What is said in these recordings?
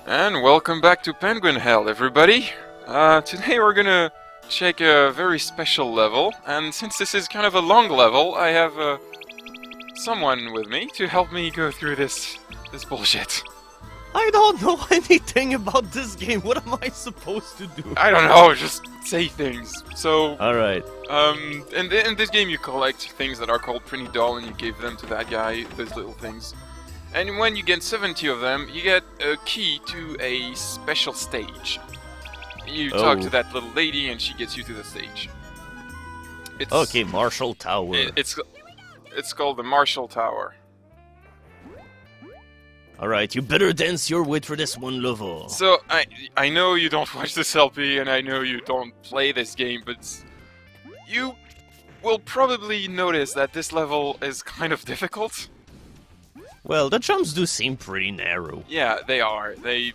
And welcome back to Penguin Hell, everybody! Today we're gonna check a very special level, and since this is kind of a long level, I have someone with me to help me go through this bullshit. I don't know anything about this game. What am I supposed to do? I don't know, just say things. So, Alright. in this game you collect things that are called Prinny doll, and you give them to that guy, those little things. And when you get 70 of them, you get a key to a special stage. You talk to that little lady, and she gets you to the stage. It's, okay, Marshall Tower. It's called the Marshall Tower. Alright, you better dance your way through this one level. So, I know you don't watch this LP, and I know you don't play this game, but you will probably notice that this level is kind of difficult. Well, the jumps do seem pretty narrow. Yeah, they are. They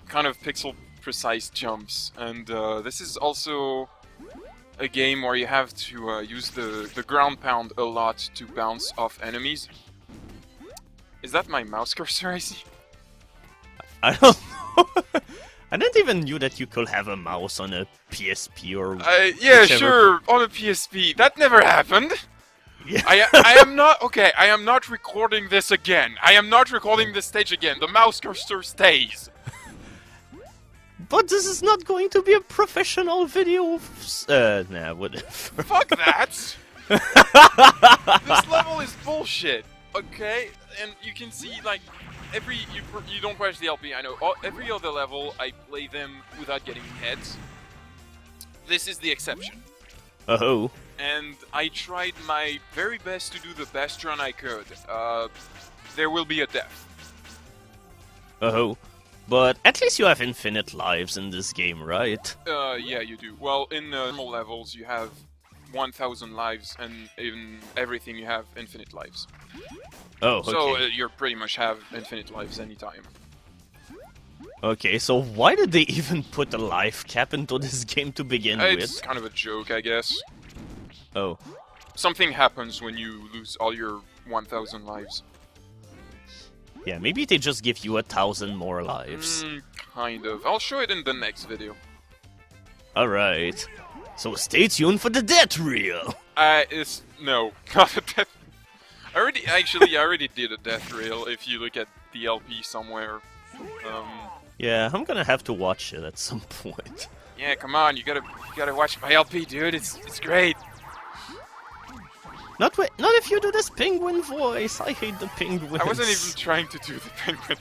kind of pixel-precise jumps, and this is also a game where you have to use the ground pound a lot to bounce off enemies. Is that my mouse cursor I see? I don't know. I didn't even knew that you could have a mouse on a PSP or yeah, whichever. sure, on a PSP. That never happened! Yeah. I am not... Okay, I am not recording this again. I am not recording this stage again. The mouse cursor stays. But this is not going to be a professional video. Nah, whatever. Fuck that! This level is bullshit, okay? And you can see, like, you don't watch the LP, I know. Every other level, I play them without getting hit. This is the exception. Oh. And I tried my very best to do the best run I could. There will be a death. Oh. But at least you have infinite lives in this game, right? Yeah, you do. Well, in normal levels, you have 1,000 lives, and in everything you have infinite lives. Oh, okay. So you pretty much have infinite lives anytime. Okay, so why did they even put a life cap into this game to begin It's with? kind of a joke, I guess. Oh. Something happens when you lose all your 1,000 lives. Yeah, maybe they just give you 1,000 more lives. Kind of. I'll show it in the next video. Alright. So stay tuned for the death reel! No, not a death... I already did a death reel, if you look at the LP somewhere. Yeah, I'm gonna have to watch it at some point. Yeah, come on, you gotta watch my LP, dude, it's great! Not if you do this penguin voice. I hate the penguins. I wasn't even trying to do the penguin.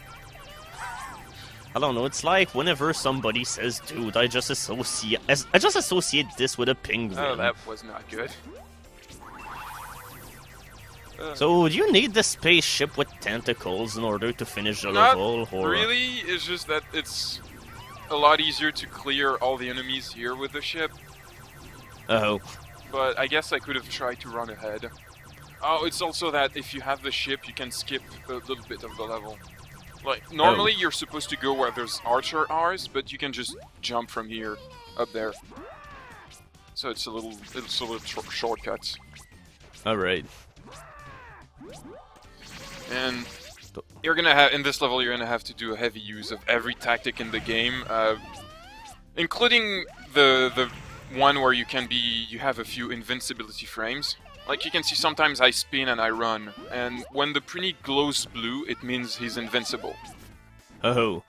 I don't know. It's like whenever somebody says "dude," I just associate this with a penguin. Oh, that was not good. So, do you need the spaceship with tentacles in order to finish the Not level? Or... really, it's just that it's a lot easier to clear all the enemies here with the ship. Oh. But I guess I could have tried to run ahead. Oh, it's also that if you have the ship, you can skip a little bit of the level. Like, normally you're supposed to go where there's archer R's, but you can just jump from here up there. So it's a little shortcut. Alright. And you're gonna have, in this level, you're gonna have to do a heavy use of every tactic in the game, including the one where you have a few invincibility frames. Like, you can see sometimes I spin and I run, and when the Prinny glows blue, it means he's invincible. Oh.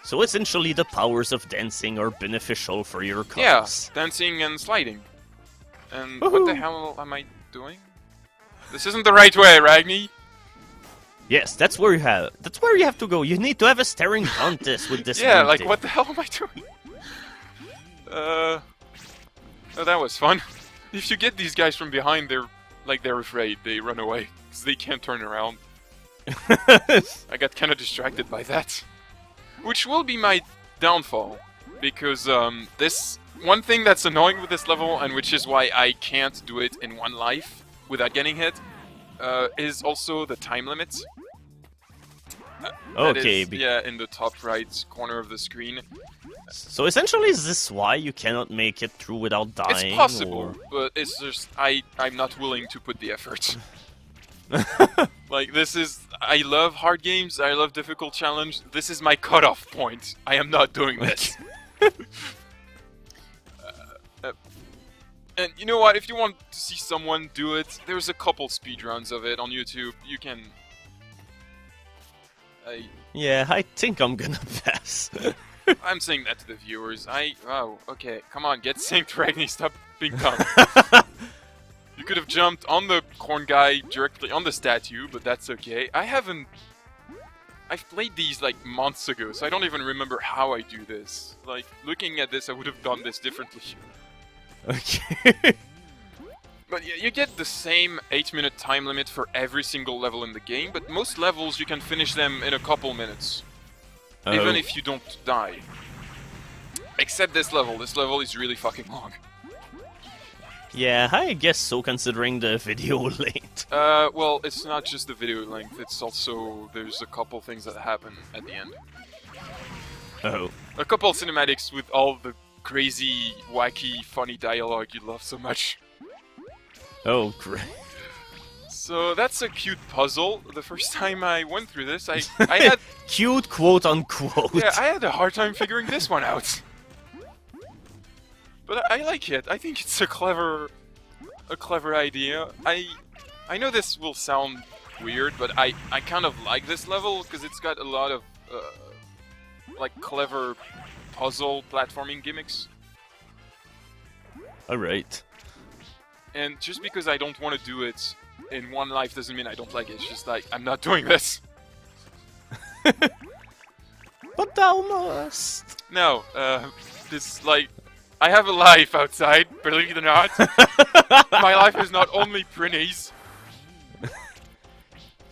So essentially the powers of dancing are beneficial for your cause. Yeah, dancing and sliding. And what the hell am I doing? This isn't the right way, Ragni! Yes, that's where you have to go. You need to have a staring contest with this. Yeah, like, what the hell am I doing? Oh, that was fun. If you get these guys from behind, they're afraid. They run away, because they can't turn around. I got kinda distracted by that. Which will be my downfall, because this... One thing that's annoying with this level, and which is why I can't do it in one life without getting hit, is also the time limit. Okay. Yeah, in the top right corner of the screen. So essentially, is this why you cannot make it through without dying? It's possible, or... but it's just I'm not willing to put the effort. Like, this is... I love hard games, I love difficult challenge. This is my cutoff point. I am not doing this. And you know what? If you want to see someone do it, there's a couple speedruns of it on YouTube. You can... Yeah, I think I'm gonna pass. I'm saying that to the viewers. Oh, okay. Come on, get synced, Ragni. Stop being dumb. You could have jumped on the corn guy directly on the statue, but that's okay. I've played these like months ago, so I don't even remember how I do this. Like, looking at this, I would have done this differently. Okay. But yeah, you get the same 8-minute time limit for every single level in the game, but most levels you can finish them in a couple minutes. Even if you don't die. Except this level. This level is really fucking long. Yeah, I guess so, considering the video length. Well, it's not just the video length, it's also... there's a couple things that happen at the end. Oh. A couple cinematics with all the crazy, wacky, funny dialogue you love so much. Oh, great. So that's a cute puzzle. The first time I went through this, I had... Cute, quote-unquote. Yeah, I had a hard time figuring this one out. But I like it. I think it's a clever idea. I know this will sound weird, but I kind of like this level because it's got a lot of like clever puzzle platforming gimmicks. Alright. And just because I don't want to do it in one life doesn't mean I don't like it. It's just like, I'm not doing this. But thou must. No, this, like, I have a life outside, believe it or not. My life is not only Prinny's.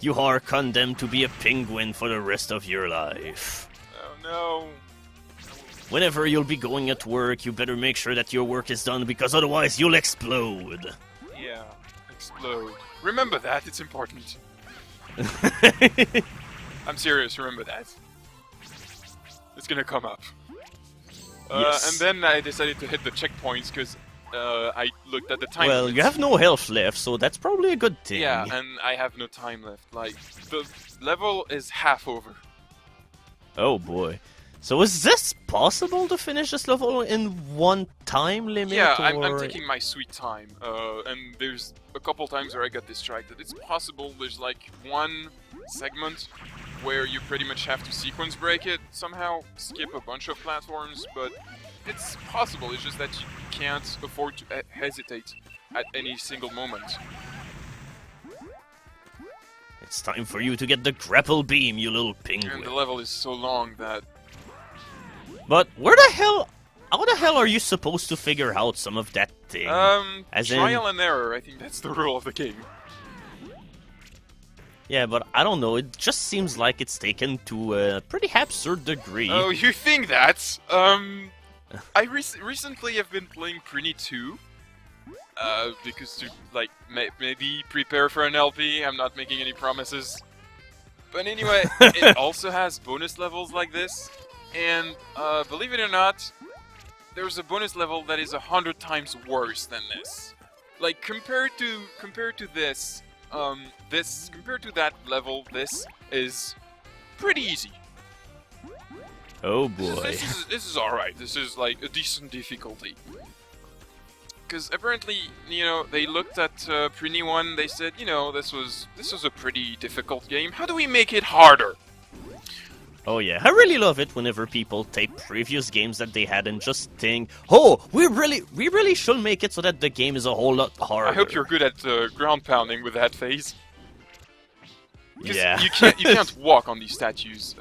You are condemned to be a penguin for the rest of your life. Oh no. Whenever you'll be going at work, you better make sure that your work is done, because otherwise you'll explode. Yeah, explode. Remember that, it's important. I'm serious, remember that. It's gonna come up. Yes. And then I decided to hit the checkpoints because I looked at the time. Well, limits. you have no health left, so that's probably a good thing. Yeah, and I have no time left. Like, the level is half over. Oh boy. So is this possible to finish this level in one time limit? Yeah, or... I'm taking my sweet time. And there's a couple times where I got distracted. It's possible there's like one segment where you pretty much have to sequence break it, somehow skip a bunch of platforms, but it's possible. It's just that you can't afford to hesitate at any single moment. It's time for you to get the grapple beam, you little penguin. And the level is so long that... But how the hell are you supposed to figure out some of that thing? Trial and error, I think that's the rule of the game. Yeah, but I don't know, it just seems like it's taken to a pretty absurd degree. Oh, you think that? I recently have been playing Prinny 2. Because to, like, maybe prepare for an LP, I'm not making any promises. But anyway, it also has bonus levels like this. And, believe it or not, there's a bonus level that is 100 times worse than this. Like, compared to this, compared to that level, this is pretty easy. Oh boy. This is alright. This is like a decent difficulty. Because apparently, you know, they looked at Prinny 1, they said, you know, this was a pretty difficult game. How do we make it harder? Oh yeah, I really love it whenever people take previous games that they had and just think, oh, we really should make it so that the game is a whole lot harder. I hope you're good at ground pounding with that phase. Yeah. you can't walk on these statues.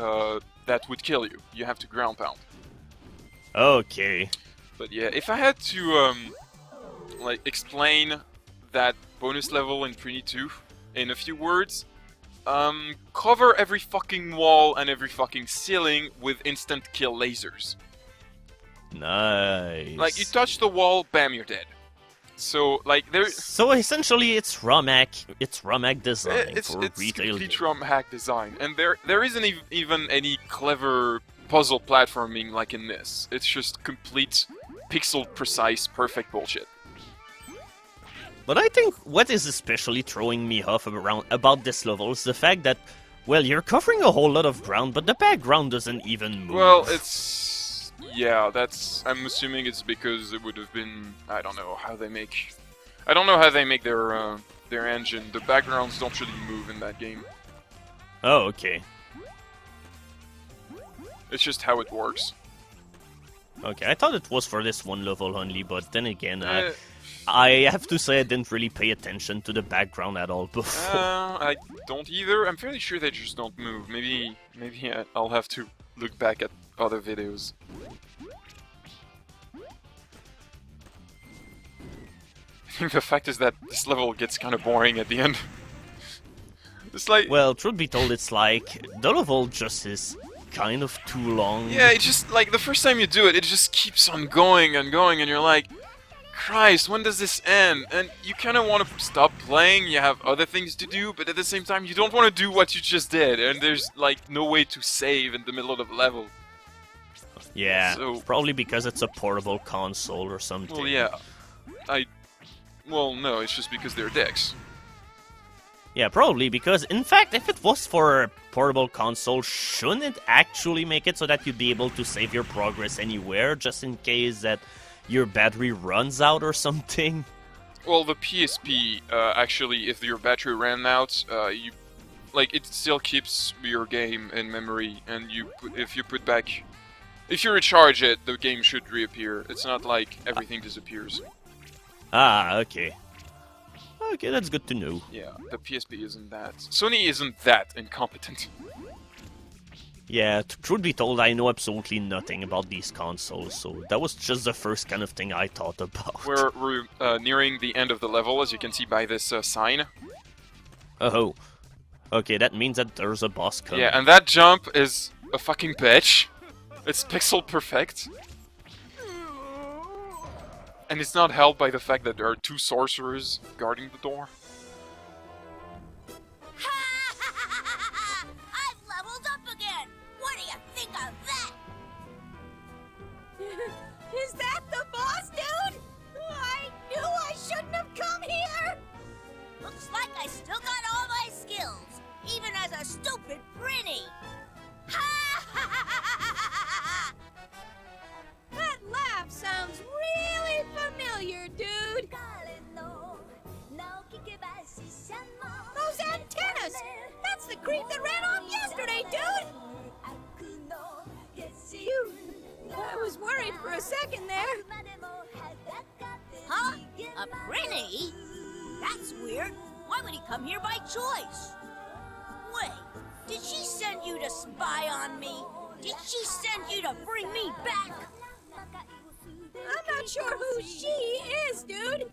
That would kill you. You have to ground pound. Okay. But yeah, if I had to like explain that bonus level in Prinny 2 in a few words. Cover every fucking wall and every fucking ceiling with instant kill lasers. Nice. Like, you touch the wall, bam, you're dead. So, like, there... So, essentially, it's romhack design it's for retail complete games. romhack design. And there isn't even any clever puzzle platforming like in this. It's just complete, pixel-precise, perfect bullshit. But I think what is especially throwing me off about this level is the fact that, well, you're covering a whole lot of ground, but the background doesn't even move. Well, it's... yeah, that's... I'm assuming it's because it would have been... I don't know how they make... I don't know how they make their engine. The backgrounds don't really move in that game. Oh, okay. It's just how it works. Okay, I thought it was for this one level only, but then again, I have to say I didn't really pay attention to the background at all before. I don't either. I'm fairly sure they just don't move. Maybe I'll have to look back at other videos. I think the fact is that this level gets kind of boring at the end. It's like... Well, truth be told, it's like, the level just is kind of too long. Yeah, it's just like the first time you do it, it just keeps on going and going, and you're like, Christ, when does this end? And you kind of want to stop playing, you have other things to do, but at the same time, you don't want to do what you just did, and there's like no way to save in the middle of the level. Yeah, So- probably because it's a portable console or something. Well, yeah. Well, no, it's just because they're dicks. Yeah, probably because, in fact, if it was for a portable console, shouldn't it actually make it so that you'd be able to save your progress anywhere, just in case that your battery runs out or something? Well, the PSP, actually, if your battery ran out, it still keeps your game in memory, and if you recharge it, the game should reappear. It's not like everything disappears. Ah, okay. Okay, that's good to know. Yeah, the PSP isn't that. Sony isn't that incompetent. Yeah, truth be told, I know absolutely nothing about these consoles, so that was just the first kind of thing I thought about. We're nearing the end of the level, as you can see by this sign. Oh. Okay, that means that there's a boss coming. Yeah, and that jump is a fucking bitch. It's pixel perfect. And it's not helped by the fact that there are two sorcerers guarding the door. I've leveled up again! What do you think of that? Is that the boss, dude? I knew I shouldn't have come here! Looks like I still got all my skills, even as a stupid Prinny! That laugh sounds really familiar, dude! Those antennas! That's the creep that ran off yesterday, dude! Phew. I was worried for a second there. Huh? A Prinny? That's weird. Why would he come here by choice? Wait, did she send you to spy on me? Did she send you to bring me back? I'm not sure who she is, dude.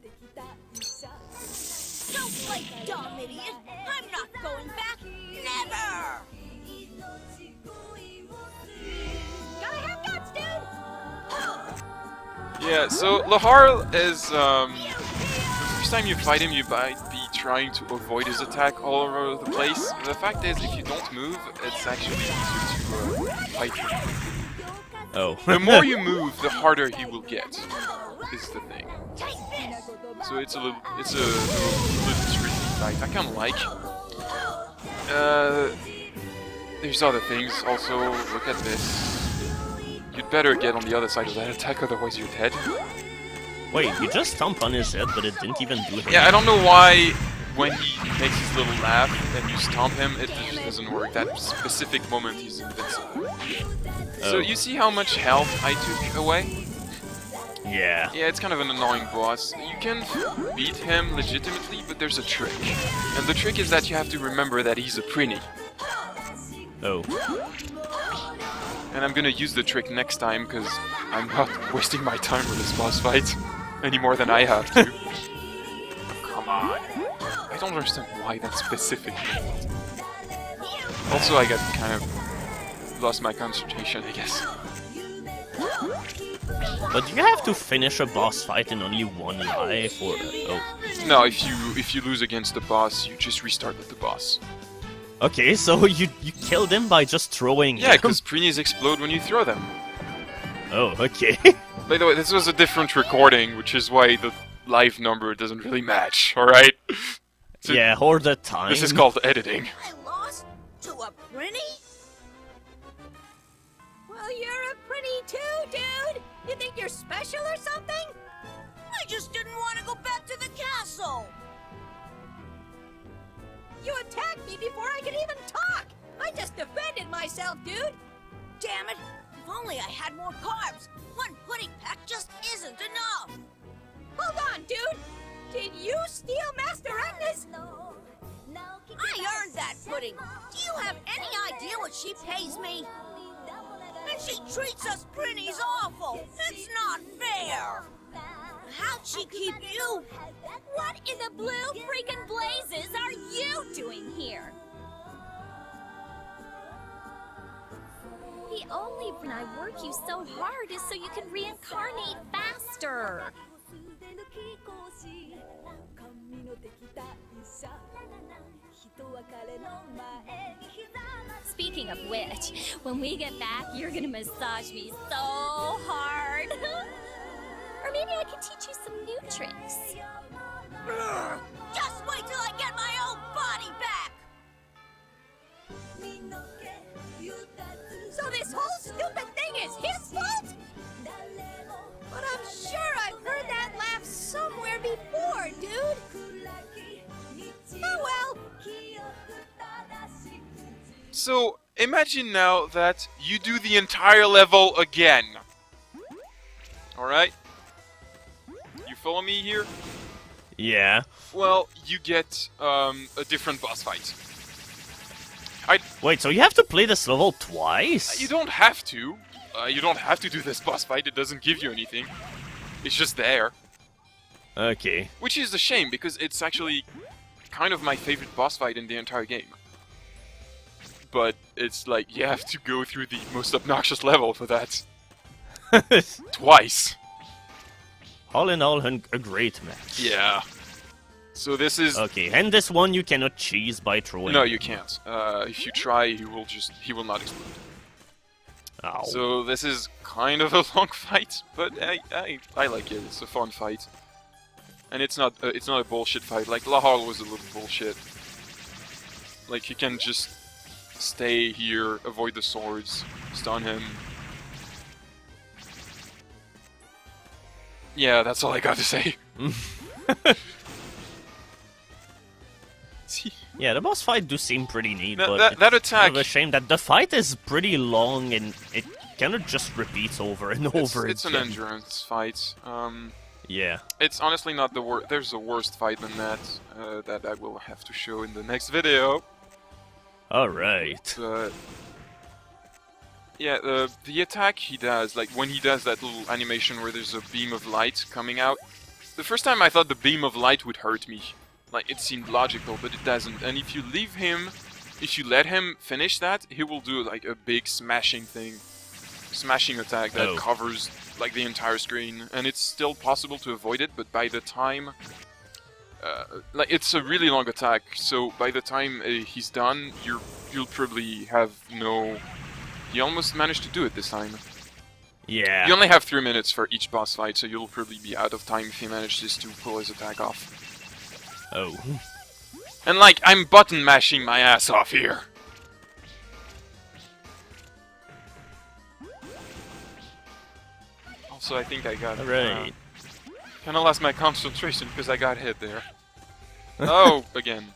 Don't play dumb, idiot. I'm not going back. Never! Gotta have guts, dude! Yeah, so Lahar is, the first time you fight him, you might be trying to avoid his attack all over the place. The fact is, if you don't move, it's actually easier to fight him. Oh. The more you move, the harder he will get, is the thing. So it's a little tricky fight. I kind of like. There's other things also. Look at this. You'd better get on the other side of that attack, otherwise you're dead. Wait, you just stomp on his head, but it didn't even do anything. Yeah, I don't know why when he makes his little laugh and you stomp him, it just doesn't work. That specific moment he's invincible. So you see how much health I took away? Yeah. Yeah, it's kind of an annoying boss. You can beat him legitimately, but there's a trick. And the trick is that you have to remember that he's a Prinny. Oh. And I'm gonna use the trick next time, because I'm not wasting my time with this boss fight any more than I have to. Come on. I don't understand why that specific moment. Also, I got kind of lost my concentration, I guess. But you have to finish a boss fight in only one life, or... Oh. No, if you lose against the boss, you just restart with the boss. Okay, so you killed him by just throwing Yeah, him? because Prinnies explode when you throw them. Oh, okay. By the way, this was a different recording, which is why the life number doesn't really match, alright? So Yeah, or the time. this is called editing. I lost to a Prinny? Well, you're a Prinny too, dude. You think you're special or something? I just didn't want to go back to the castle. You attacked me before I could even talk. I just defended myself, dude. Damn it. If only I had more carbs. One pudding pack just isn't enough. Hold on, dude. Did you steal Master Agnes? I earned that pudding. Do you have any idea what she pays me? And she treats us Prinnies awful. It's not fair. How'd she keep you? What in the blue freaking blazes are you doing here? The only reason I work you so hard is so you can reincarnate faster. Speaking of which, when we get back, you're gonna massage me so hard. Or maybe I can teach you some new tricks. Ugh, just wait till I get my old body back. So this whole stupid thing is his fault? But I'm sure I've heard that laugh somewhere before, dude. Oh well. So, imagine now that you do the entire level again. Alright? You follow me here? Yeah. Well, you get a different boss fight. Wait, so you have to play this level twice? You don't have to. You don't have to do this boss fight, it doesn't give you anything. It's just there. Okay. Which is a shame, because it's actually kind of my favorite boss fight in the entire game. But it's like, you have to go through the most obnoxious level for that. Twice. All in all, a great match. Yeah. So this is... Okay, and this one you cannot cheese by throwing. No, you can't. If you try, he will not explode. Ow. So this is kind of a long fight, but I like it. It's a fun fight, and it's not a bullshit fight. Like Lahal was a little bullshit. Like you can just stay here, avoid the swords, stun him. Yeah, that's all I got to say. Yeah, the boss fight do seem pretty neat, That- but that- that it's attack- kind of a shame that the fight is pretty long and it kind of just repeats over and over It's an again. endurance fight. Yeah. It's honestly not the worst. There's a worse fight than that that I will have to show in the next video. Alright. But yeah, the attack he does, like when he does that little animation where there's a beam of light coming out. The first time I thought the beam of light would hurt me. Like it seemed logical, but it doesn't. And if you leave him, if you let him finish that, he will do like a big smashing attack that covers like the entire screen, and it's still possible to avoid it. But by the time, like it's a really long attack, so by the time he's done, you'll probably have no. He almost managed to do it this time. Yeah. You only have 3 minutes for each boss fight, so you'll probably be out of time if he manages to pull his attack off. Oh. And like, I'm button mashing my ass off here. Also, I think I got... Alright. Kinda lost my concentration because I got hit there. Oh, again.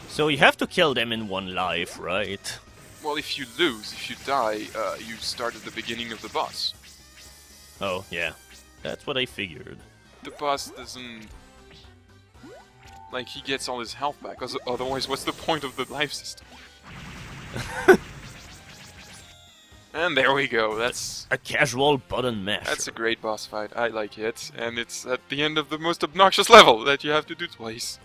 So you have to kill them in one life, right? Well, if you lose, if you die, you start at the beginning of the boss. Oh, yeah. That's what I figured. The boss doesn't... Like, he gets all his health back, otherwise what's the point of the life system? And there we go, that's... A casual button mash. That's a great boss fight, I like it. And it's at the end of the most obnoxious level that you have to do twice.